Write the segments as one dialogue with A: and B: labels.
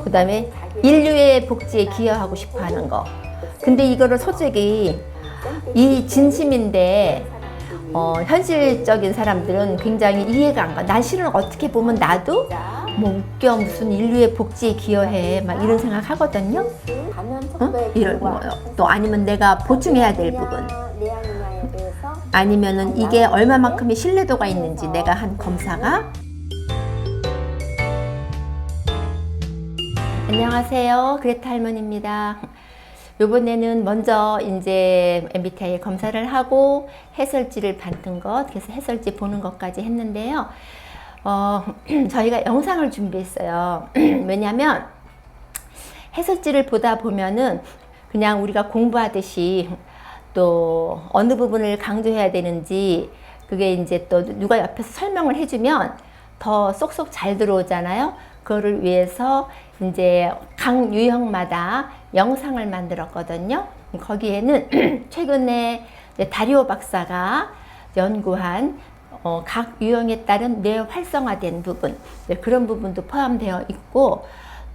A: 그다음에 인류의 복지에 기여하고 싶어 하는 거. 근데 이거를 솔직히 이 진심인데 현실적인 사람들은 굉장히 이해가 안 가. 난 실은 어떻게 보면 나도 뭐 웃겨 무슨 인류의 복지에 기여해 막 이런 생각 하거든요. 이런 거요. 또 아니면 내가 보충해야 될 부분. 아니면은 이게 얼마만큼의 신뢰도가 있는지 내가 한 검사가. 안녕하세요, 그레타 할머니입니다. 요번에는 먼저 이제 MBTI 검사를 하고 해설지를 받는 것, 그래서 해설지 보는 것까지 했는데요. 저희가 영상을 준비했어요. 왜냐면 해설지를 보다 보면은 그냥 우리가 공부하듯이 또 어느 부분을 강조해야 되는지 그게 이제 또 누가 옆에서 설명을 해주면 더 쏙쏙 잘 들어오잖아요. 그거를 위해서 이제 각 유형마다 영상을 만들었거든요. 거기에는 최근에 다리오 박사가 연구한 각 유형에 따른 뇌 활성화된 부분, 그런 부분도 포함되어 있고,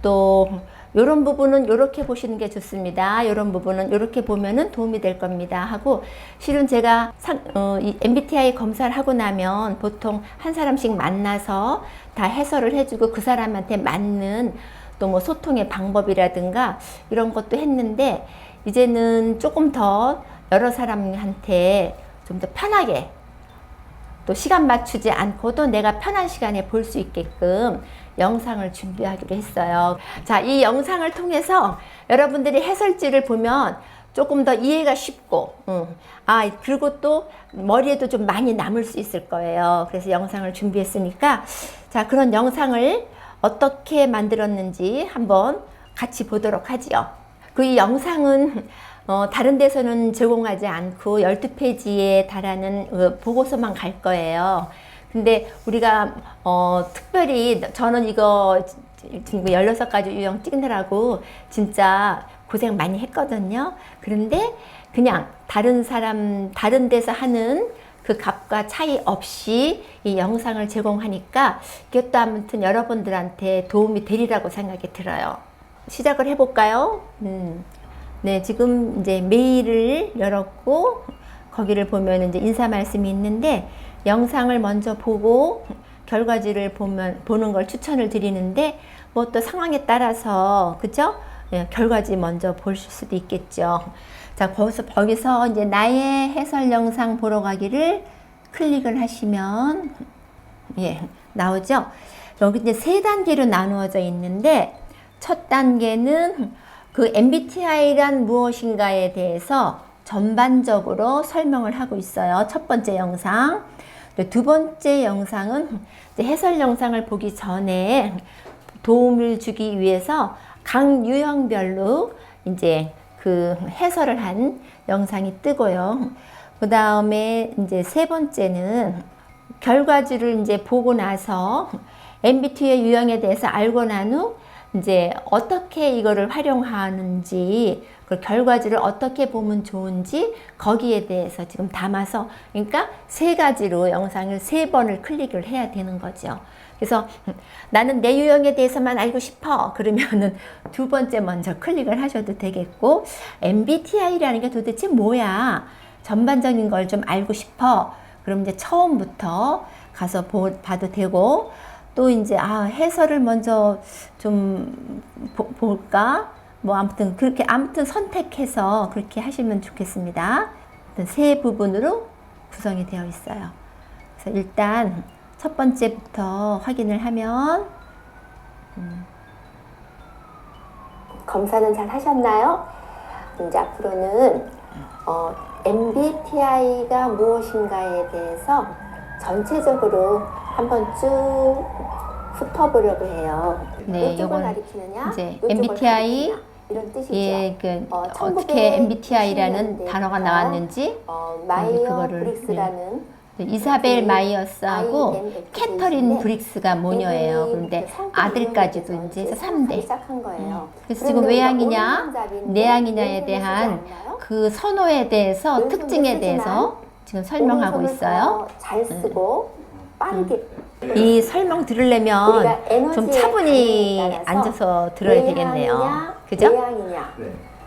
A: 또 이런 부분은 이렇게 보시는 게 좋습니다. 이런 부분은 이렇게 보면은 도움이 될 겁니다 하고, 실은 제가 이 MBTI 검사를 하고 나면 보통 한 사람씩 만나서 다 해설을 해주고 그 사람한테 맞는 또 뭐 소통의 방법이라든가 이런 것도 했는데, 이제는 조금 더 여러 사람한테 좀 더 편하게 또 시간 맞추지 않고도 내가 편한 시간에 볼 수 있게끔 영상을 준비하기로 했어요. 자, 이 영상을 통해서 여러분들이 해설지를 보면 조금 더 이해가 쉽고, 그리고 또 머리에도 좀 많이 남을 수 있을 거예요. 그래서 영상을 준비했으니까, 자, 그런 영상을 어떻게 만들었는지 한번 같이 보도록 하지요. 그 이 영상은 다른 데서는 제공하지 않고 12페이지에 달하는 보고서만 갈 거예요. 근데 우리가 특별히 저는 이거 지금 16가지 유형 찍느라고 진짜 고생 많이 했거든요. 그런데 그냥 다른 데서 하는 그 값과 차이 없이 이 영상을 제공하니까 이것도 아무튼 여러분들한테 도움이 되리라고 생각이 들어요. 시작을 해볼까요? 네, 지금 이제 메일을 열었고, 거기를 보면 이제 인사 말씀이 있는데, 영상을 먼저 보고 결과지를 보는 걸 추천을 드리는데, 뭐 또 상황에 따라서, 그죠? 예, 결과지 먼저 보실 수도 있겠죠. 자, 거기서 이제 나의 해설 영상 보러 가기를 클릭을 하시면, 예, 나오죠? 여기 이제 3단계로 나누어져 있는데, 첫 단계는 그 MBTI란 무엇인가에 대해서 전반적으로 설명을 하고 있어요. 첫 번째 영상. 두 번째 영상은 이제 해설 영상을 보기 전에 도움을 주기 위해서 각 유형별로 이제 그 해설을 한 영상이 뜨고요. 그 다음에 이제 세 번째는 결과지를 이제 보고 나서 MBTI 유형에 대해서 알고 난 후 이제 어떻게 이거를 활용하는지, 그 결과지를 어떻게 보면 좋은지 거기에 대해서 지금 담아서, 그러니까 3가지로 영상을 3번을 클릭을 해야 되는 거죠. 그래서 나는 내 유형에 대해서만 알고 싶어 그러면은 2번째 먼저 클릭을 하셔도 되겠고, MBTI라는 게 도대체 뭐야, 전반적인 걸 좀 알고 싶어 그럼 이제 처음부터 가서 봐도 되고, 또 이제 해설을 먼저 좀 볼까? 뭐 아무튼 그렇게 선택해서 그렇게 하시면 좋겠습니다. 세 부분으로 구성이 되어 있어요. 그래서 일단 첫 번째부터 확인을 하면, 검사는 잘 하셨나요? 이제 앞으로는 MBTI가 무엇인가에 대해서 전체적으로 한번 쭉 훑어보려고 해요.
B: 네, 요건 이제 MBTI,
A: 이런 뜻이죠.
B: 예, 어떻게 MBTI라는 단어가 나왔는지,
A: 마이어
B: 그거를,
A: 브릭스라는
B: 이사벨 마이어스하고 캐터린 브릭스가 모녀예요. 그런데 아들까지도 이제 3대.
A: 시작한 거예요.
B: 그래서 지금 외향이냐, 내향이냐에 대한 그 선호에 대해서, 특징에 대해서 지금 설명하고 있어요.
A: 잘 쓰고 빠르게 이 설명 들으려면
C: 우리가 에너지의
A: 좀 차분히
C: 강도에 따라서
A: 앉아서 들어야 되겠네요.
C: 외향이냐,
A: 그죠?
C: 내향이냐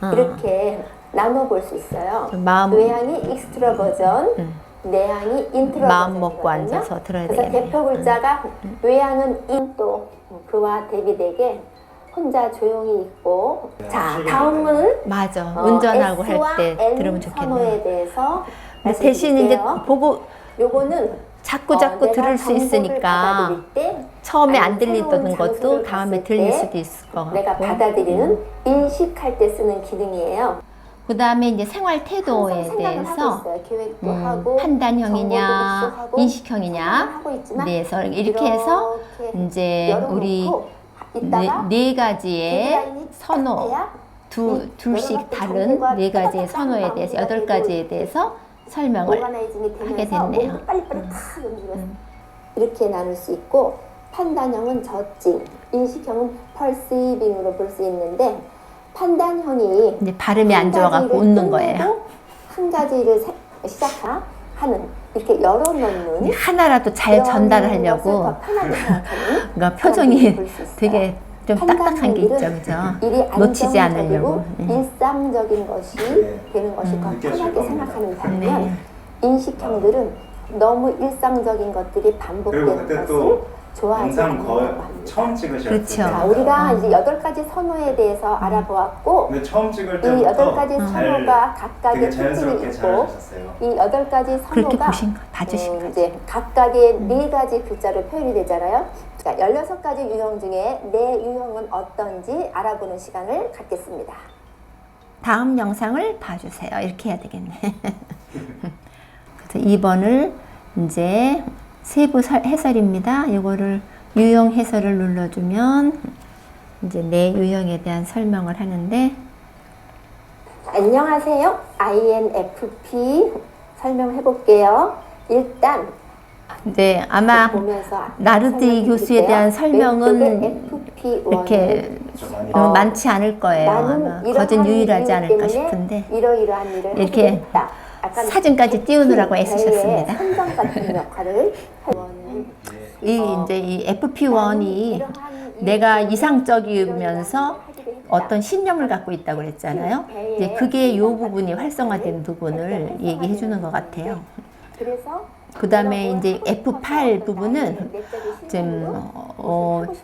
A: 어.
C: 이렇게 나눠볼 수 있어요.
A: 좀 마음
C: 외향이 익스트로버전, 내향이 인트로버전.
A: 마음 먹고 앉아서 들어야
C: 그래서
A: 되겠네요.
C: 대표 글자가 외향은 또 그와 대비되게 혼자 조용히 있고. 자, 다음은
A: 맞아. 운전하고 할
C: S와
A: 때
C: N
A: 들으면
C: 선호에
A: 좋겠네요.
C: 대해서
A: 대신 이제
C: 말씀드릴게요.
A: 보고
C: 요거는
A: 자꾸
C: 내가
A: 들을 수
C: 정보를
A: 있으니까
C: 받아들일 때,
A: 처음에 안
C: 아니면
A: 들리던
C: 새로운
A: 것도
C: 장소를
A: 다음에
C: 갔을
A: 들릴
C: 때
A: 수도 있을 것 같고.
C: 내가 받아들이는 인식할 때 쓰는 기능이에요.
A: 그 다음에 이제 생활 태도에
C: 항상 생각을 하고
A: 대해서
C: 있어요. 계획도 하고 정보도
A: 판단형이냐,
C: 흡수하고
A: 인식형이냐,
C: 생각을 하고 있지만
A: 그래서 이렇게 해서
C: 이렇게
A: 이제
C: 열어놓고
A: 우리
C: 있다가
A: 네 가지의
C: 데드라인이
A: 선호,
C: 딱 돼야
A: 둘씩
C: 열어놓고
A: 다른
C: 정보가
A: 네 가지의
C: 따닥따닥
A: 선호에 대해서
C: 마무리가
A: 8가지에
C: 되고
A: 대해서 설명을
C: 오가나이징이
A: 하게
C: 되면서
A: 됐네요.
C: 몸도 빨리빨리 탁 움직여서 이렇게 나눌 수 있고, 판단형은 저칭, 인식형은 펄시빙으로 볼 수 있는데, 판단형이
A: 이제 발음이 안
C: 한
A: 좋아갖고
C: 가지를
A: 웃는
C: 끝내고
A: 거예요.
C: 한 가지를 하는 이렇게 열어놓는
A: 하나라도 잘
C: 그런
A: 전달하려고
C: 것을 더 편하게 생각하는
A: 그러니까 표정이
C: 볼수 있어요.
A: 되게 좀 딱딱한 게 있죠, 그죠?
C: 일이
A: 놓치지
C: 안정적이고
A: 않으려고.
C: 일상적인 것이 되는 것이 더 편하게 생각하는 반면
A: 네.
C: 인식형들은 너무 일상적인 것들이
D: 그리고
C: 반복되는
D: 그때
C: 것을
D: 또
C: 좋아하지
D: 영상
C: 않는다고
D: 거의
C: 합니다.
D: 처음 찍으셨을
A: 그렇죠.
D: 때.
C: 자, 우리가 이제 8가지 선호에 대해서 알아보았고,
D: 근데 처음 찍을
C: 이
D: 때부터
C: 8가지
D: 잘
C: 선호가 각각의
D: 되게
C: 특징이
D: 자연스럽게
C: 있고,
D: 잘하셨어요.
C: 이 8가지
A: 그렇게
C: 선호가
A: 봐주신 거죠.
C: 이제 각각의 4가지 글자로 표현이 되잖아요. 자, 16가지 유형 중에 내 유형은 어떤지 알아보는 시간을 갖겠습니다.
A: 다음 영상을 봐주세요. 이렇게 해야 되겠네. 그래서 2번을 이제 세부 해설입니다. 이거를 유형 해설을 눌러주면 이제 내 유형에 대한 설명을 하는데,
C: 안녕하세요. INFP 설명해 볼게요. 일단
A: 이제 아마
C: 보면서
A: 나르디 교수에 대한 설명은
C: FP
A: 이렇게
D: 좀 많이
A: 많지 않을 거예요. 아마 거진 유일하지 않을까 싶은데
C: 이러이러한 일을
A: 이렇게
C: 하게 됐다. 약간
A: 사진까지 띄우느라고
C: 배의
A: 애쓰셨습니다.
C: 선정 같은 역할을
A: 이제 이 FP1이 내가 이상적이면서 어떤 신념을 갖고 있다고 그랬잖아요. 이제 그게 이 부분이 활성화된 부분을 얘기해 주는 것 같아요.
C: 그래서
A: 그 다음에 이제 F8 부분은 좀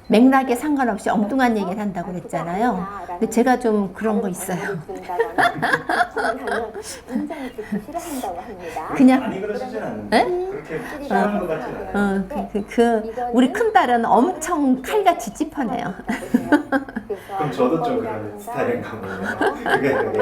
A: 맥락에 상관없이 엉뚱한 얘기를 한다고 그랬잖아요. 근데 제가 좀 그런 거 있어요.
C: 굉장히 듣기 싫어한다고 합니다.
A: 그냥
D: 많이 그러시진 않는데 그렇게 싫어하는 것 같진 않아요.
A: 우리 큰 딸은 엄청 칼같이 찝어내요.
D: 그럼 저도 좀 그런 스타일인가 보네요.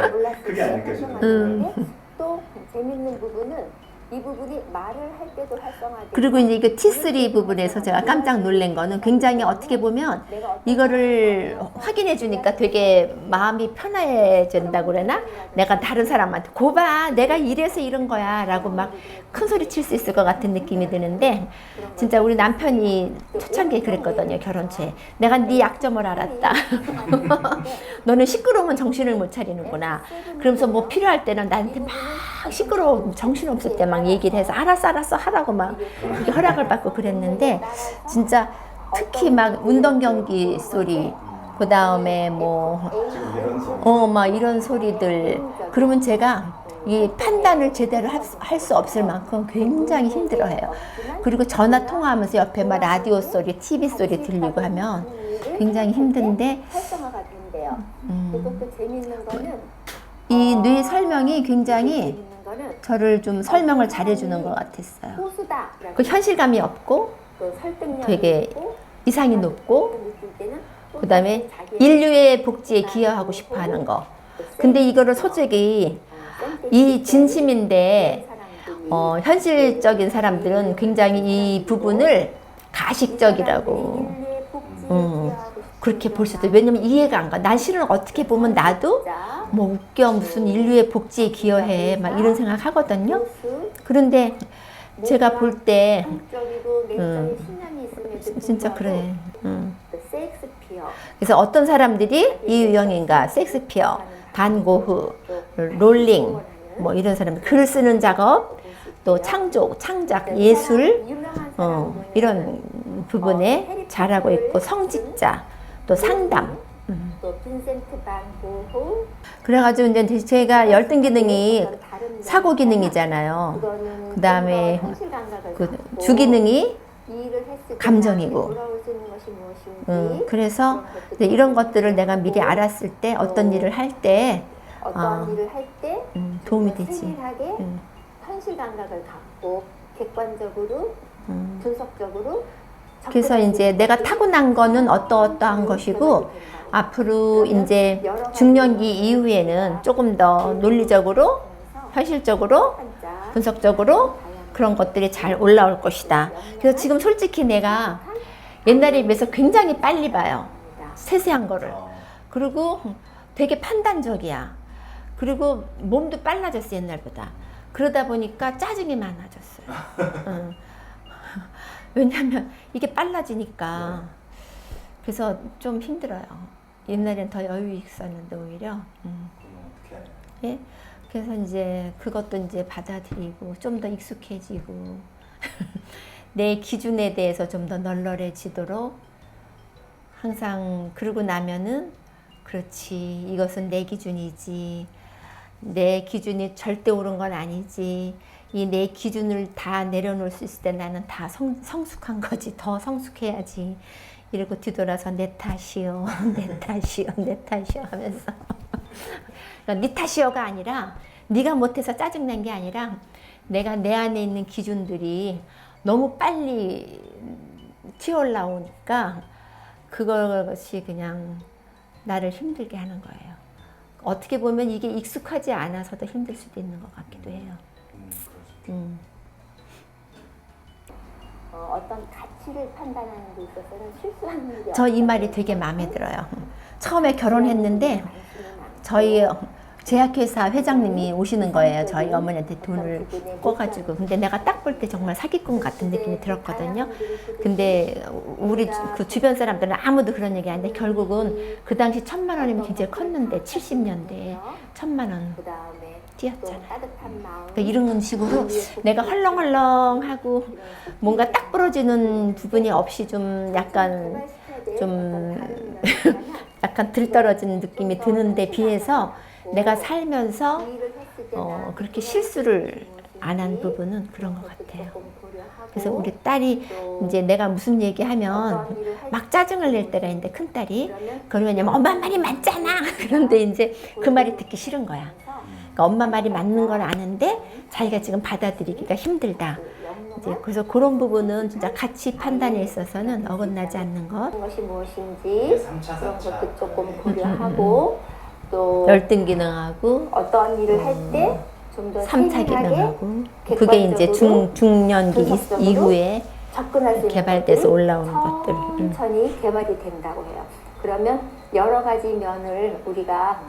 D: 그게 안 느껴지네요.
C: 또 재밌는 부분은 이 부분이 말을 할 때도 활성화되고,
A: 그리고 이제 이거 T3 부분에서 제가 깜짝 놀란 거는 굉장히 어떻게 보면 이거를 확인해 주니까 되게 마음이 편해진다고 그러나? 내가 다른 사람한테 고봐 내가 이래서 이런 거야 라고 막 큰 소리 칠 수 있을 것 같은 느낌이 드는데, 진짜 우리 남편이 초창기에 그랬거든요. 결혼 초에 내가 네 약점을 알았다. 너는 시끄러우면 정신을 못 차리는구나. 그러면서 뭐 필요할 때는 나한테 막 시끄러워 정신 없을 때 막 얘기를 해서 알았어 하라고 막 이렇게 허락을 받고 그랬는데, 진짜 특히 막 운동 경기 소리, 그 다음에 뭐 막 이런 소리들, 그러면 제가 이 판단을 제대로 할 수 없을 만큼 굉장히 힘들어해요. 그리고 전화 통화하면서 옆에 막 라디오 소리, TV 소리 들리고 하면 굉장히 힘든데,
C: 활성화가 된대요. 그리고 또 재밌는 거는
A: 이 뇌 설명이 굉장히
C: 재밌는 거는
A: 저를 좀 설명을 잘해주는 것 같았어요.
C: 호수다.
A: 그 현실감이 없고
C: 또 설득력이
A: 되게
C: 있고,
A: 이상이 높고,
C: 느낄 때는 또
A: 그 다음에
C: 자기의
A: 인류의 복지에 기여하고 싶어 하는 거. 근데 이거를 솔직히 이 진심인데 현실적인 사람들은 굉장히 이 부분을 가식적이라고 그렇게 볼 수도. 왜냐면 이해가 안 가. 난 실은 어떻게 보면 나도 뭐 웃겨 무슨 인류의 복지에 기여해 막 이런 생각 하거든요. 그런데 제가 볼 때 진짜 그래.
C: 섹스피어.
A: 그래서 어떤 사람들이 이 유형인가, 섹스피어, 반고흐, 롤링, 뭐 이런 사람들, 글 쓰는 작업, 또 창작, 예술, 이런 부분에 잘하고 있고 성직자 또 상담.
C: 또 빈센트 반 고흐.
A: 그래가지고 이제 제가 열등 기능이 사고 기능이잖아요. 그다음에 그 주기능이 감정이고. 그래서 이제 이런 것들을 내가 미리 알았을 때 어떤 일을 할 때 도움이 되지.
C: 세밀하게 현실 감각을 갖고 객관적으로 분석적으로.
A: 그래서 이제 내가 타고난 거는 어떠한 것이고 앞으로 이제 중년기 이후에는 조금 더 논리적으로, 현실적으로, 분석적으로 그런 것들이 잘 올라올 것이다. 그래서 지금 솔직히 내가 옛날에 비해서 굉장히 빨리 봐요. 세세한 거를. 그리고 되게 판단적이야. 그리고 몸도 빨라졌어, 옛날보다. 그러다 보니까 짜증이 많아졌어요. 왜냐면 이게 빨라지니까. 그래서 좀 힘들어요. 옛날엔 더 여유 있었는데 오히려. 예? 그래서 이제 그것도 이제 받아들이고 좀 더 익숙해지고 내 기준에 대해서 좀 더 널널해지도록 항상 그러고 나면은 그렇지, 이것은 내 기준이지, 내 기준이 절대 옳은 건 아니지, 이 내 기준을 다 내려놓을 수 있을 때 나는 다 성숙한 거지, 더 성숙해야지 이러고 뒤돌아서 내 탓이요, 내 탓이요, 내 탓이요 하면서 그러니까 네 탓이요가 아니라 네가 못해서 짜증난 게 아니라 내가 내 안에 있는 기준들이 너무 빨리 튀어올라오니까 그것이 그냥 나를 힘들게 하는 거예요. 어떻게 보면 이게 익숙하지 않아서 더 힘들 수도 있는 것 같기도 해요.
C: 어떤 가치를 판단하는 데 있어서는 실수하는 일이
A: 저 이 말이 되게 마음에 들어요. 처음에 결혼했는데 저희 제약회사 회장님이 오시는 거예요. 저희 어머니한테 돈을 꿔가지고. 근데 내가 딱 볼 때 정말 사기꾼 같은 느낌이 들었거든요. 근데 우리 그 주변 사람들은 아무도 그런 얘기 안 했는데 결국은 그 당시 1,000만 원이면 굉장히 컸는데 70년대에 1,000만 원 뛰었잖아요. 그러니까 이런 식으로 내가 헐렁헐렁하고 뭔가 딱 부러지는 부분이 없이 좀 약간 약간 들떨어지는 느낌이 드는데 비해서 내가 살면서 그렇게 실수를 안 한 부분은 그런 것 같아요. 그래서 우리 딸이 이제 내가 무슨 얘기하면 막 짜증을 낼 때가 있는데 큰 딸이 그러면 엄마 말이 맞잖아. 그런데 이제 그 말이 듣기 싫은 거야. 그러니까 엄마 말이 맞는 걸 아는데 자기가 지금 받아들이기가 힘들다. 이제 그래서 그런 부분은 진짜 가치 판단에 있어서는 어긋나지 않는 것.
C: 것이 무엇인지 그런 것도 조금 고려하고 또
A: 열등 기능하고
C: 어떤 일을 할 때 좀 더
A: 3차 기능하고 그게 이제 중년기 이후에
C: 접근할 수 있는
A: 개발돼서 올라오는 것들.
C: 천천히 개발이 된다고 해요. 그러면 여러 가지 면을 우리가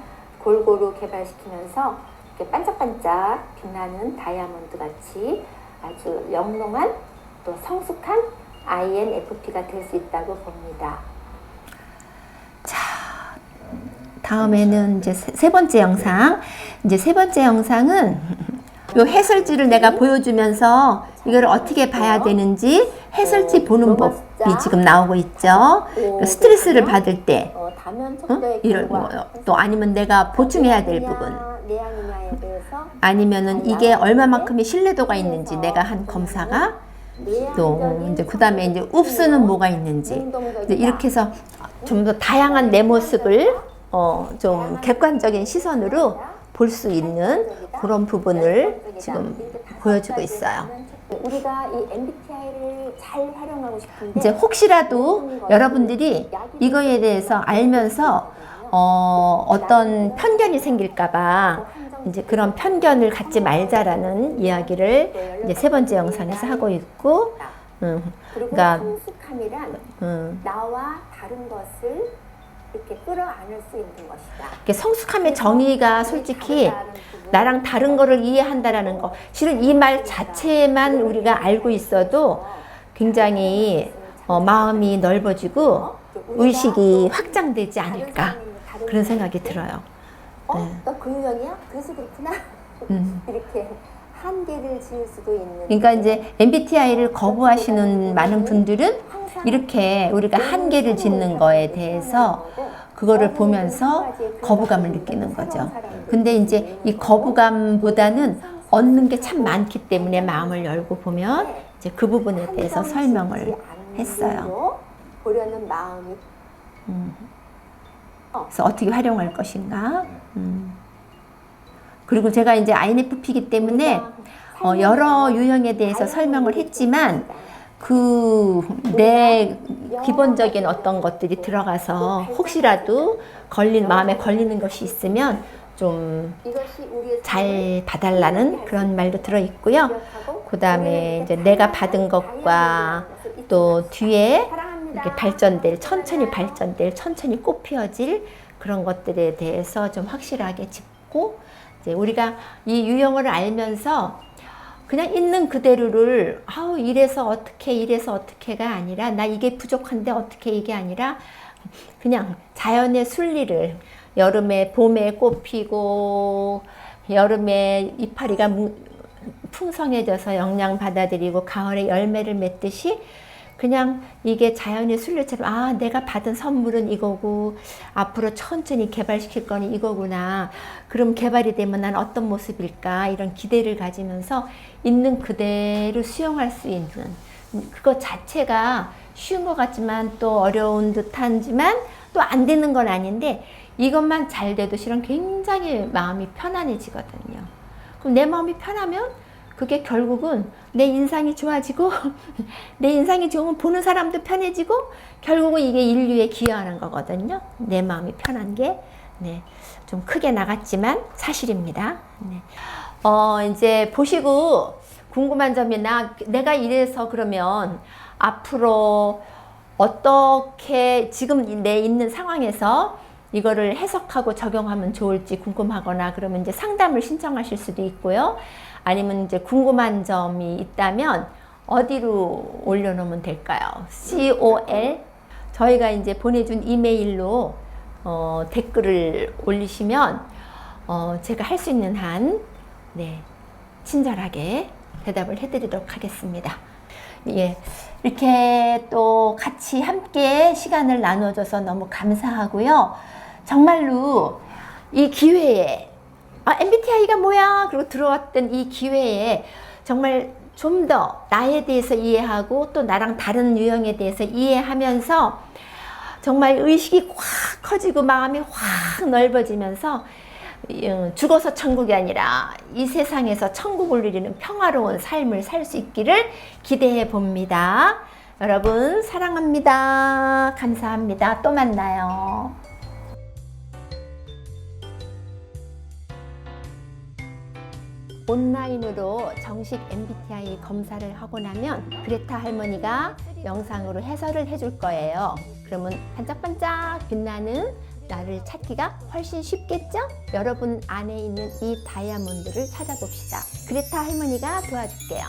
C: 골고루 개발시키면서 이렇게 반짝반짝 빛나는 다이아몬드 같이 아주 영롱한 또 성숙한 INFP가 될 수 있다고 봅니다.
A: 다음에는 이제 세 번째 영상. 이제 세 번째 영상은 요 해설지를 내가 보여주면서 이걸 어떻게 봐야 되는지 해설지 보는 법이 지금 나오고 있죠. 스트레스를 받을 때, 이런 또 아니면 내가 보충해야 될 부분, 아니면은 이게 얼마만큼의 신뢰도가 있는지 내가 한 검사가 또 이제 그다음에 이제 읍스는 뭐가 있는지 이제 이렇게 해서 좀 더 다양한 내 모습을 좀 객관적인 시선으로 볼 수 있는 그런 부분을 지금 보여주고 있어요.
C: 우리가 이 MBTI를 잘 활용하고 싶은데
A: 이제 혹시라도 여러분들이 이거에 대해서 알면서 어떤 편견이 생길까봐 이제 그런 편견을 갖지 말자라는 이야기를 이제 세 번째 영상에서 하고 있고, 그러니까
C: 성숙함이란 나와 다른 것을 이렇게 끌어안을 수 있는 것이다.
A: 성숙함의 정의가 솔직히 나랑 다른 거를 이해한다라는 거, 실은 이 말 자체만 우리가 알고 있어도 굉장히 마음이 넓어지고 의식이 확장되지 않을까 그런 생각이 들어요.
C: 너 그 유형이야? 그래서 그렇구나. 이렇게 한계를 지을 수도 있는.
A: 그러니까 이제 MBTI를 거부하시는 많은 분들은 이렇게 우리가 한계를 짓는 거에 대해서 그거를 보면서 거부감을 느끼는 거죠. 근데 이제 이 거부감보다는 얻는 게 참 많기 때문에 마음을 열고 보면 이제 그 부분에 대해서 설명을 했어요.
C: 보려는 마음이.
A: 그래서 어떻게 활용할 것인가. 그리고 제가 이제 INFP이기 때문에 여러 유형에 대해서 설명을 했지만 내 기본적인 어떤 것들이 들어가서 혹시라도 마음에 걸리는 것이 있으면 좀 잘 봐달라는 그런 말도 들어있고요. 그 다음에 이제 내가 받은 것과 또 뒤에 이렇게 천천히 꽃 피어질 그런 것들에 대해서 좀 확실하게 짚고, 이제 우리가 이 유형을 알면서 그냥 있는 그대로를 이래서 어떻게가 아니라 나 이게 부족한데 어떻게 이게 아니라 그냥 자연의 순리를 봄에 꽃 피고 여름에 이파리가 풍성해져서 영양 받아들이고 가을에 열매를 맺듯이 그냥 이게 자연의 순리처럼 내가 받은 선물은 이거고 앞으로 천천히 개발시킬 거니 이거구나. 그럼 개발이 되면 난 어떤 모습일까 이런 기대를 가지면서 있는 그대로 수용할 수 있는 그것 자체가 쉬운 것 같지만 또 어려운 듯하지만 또 안 되는 건 아닌데 이것만 잘 돼도 실은 굉장히 마음이 편안해지거든요. 그럼 내 마음이 편하면 그게 결국은 내 인상이 좋아지고 내 인상이 좋으면 보는 사람도 편해지고 결국은 이게 인류에 기여하는 거거든요. 내 마음이 편한 게 좀 크게 나갔지만 사실입니다. 이제 보시고 궁금한 점이나 내가 이래서 그러면 앞으로 어떻게 지금 내 있는 상황에서 이거를 해석하고 적용하면 좋을지 궁금하거나 그러면 이제 상담을 신청하실 수도 있고요. 아니면 이제 궁금한 점이 있다면 어디로 올려놓으면 될까요? COL 저희가 이제 보내준 이메일로 댓글을 올리시면 제가 할 수 있는 한 친절하게 대답을 해드리도록 하겠습니다. 예, 이렇게 또 같이 함께 시간을 나눠줘서 너무 감사하고요. 정말로 이 기회에 MBTI가 뭐야? 그리고 들어왔던 이 기회에 정말 좀 더 나에 대해서 이해하고 또 나랑 다른 유형에 대해서 이해하면서 정말 의식이 확 커지고 마음이 확 넓어지면서 죽어서 천국이 아니라 이 세상에서 천국을 누리는 평화로운 삶을 살 수 있기를 기대해 봅니다. 여러분 사랑합니다. 감사합니다. 또 만나요. 온라인으로 정식 MBTI 검사를 하고 나면 그레타 할머니가 영상으로 해설을 해줄 거예요. 그러면 반짝반짝 빛나는 나를 찾기가 훨씬 쉽겠죠? 여러분 안에 있는 이 다이아몬드를 찾아봅시다. 그레타 할머니가 도와줄게요.